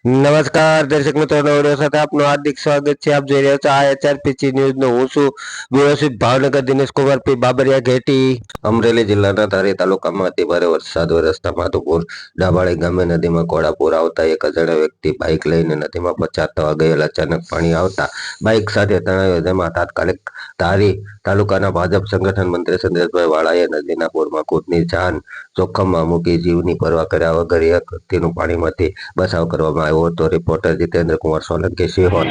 નમસ્કાર દર્શક મિત્રો, નવડિયો સાથે આપનું હાર્દિક સ્વાગત છે. આપ જોઈ રહ્યા છો આ HRPC ન્યૂઝ નો. હું છું વ્યવસ્થિત ભાવનગર દિનેશ કુમાર પી બાબરિયા ઘેટી. અમરેલી જિલ્લાના ધારી તાલુકામાં અતિ ભારે વરસાદ વરસતા માધુપુર ડાબાળી ગામે નદીમાં ઘોડાપુર આવતા એક અજાણ્યા વ્યક્તિ બાઇક લઈને નદીમાં પસાર થવા ગયેલ અચાનક પાણી આવતા બાઇક સાથે તણાયો, જેમાં તાત્કાલિક ધારી તાલુકાના ભાજપ સંગઠન મંત્રી સંદેશભાઈ વાળાએ નદીના પૂરમાં ખુદની જાન જોખમમાં મૂકી જીવની પરવા કર્યા વગર એક વ્યક્તિનું પાણીમાંથી બચાવ કરવામાં આવ્યો હતો. રિપોર્ટર જીતેન્દ્ર કુમાર સોલંકી, સિહોર.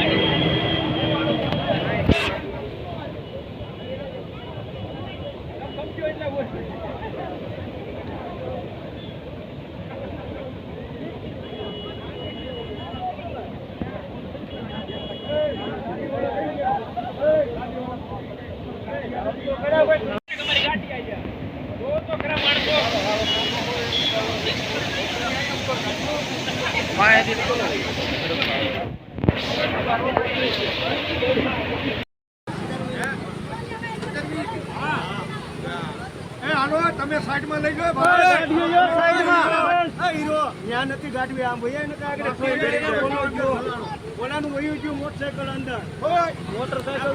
તમે સાઈડમાં લઈ જાઓ સાઈડમાં ત્યાં નથી ગાડી આમ બોલાનું વયું ગયું મોટરસાયકલ અંદર મોટરસાયકલ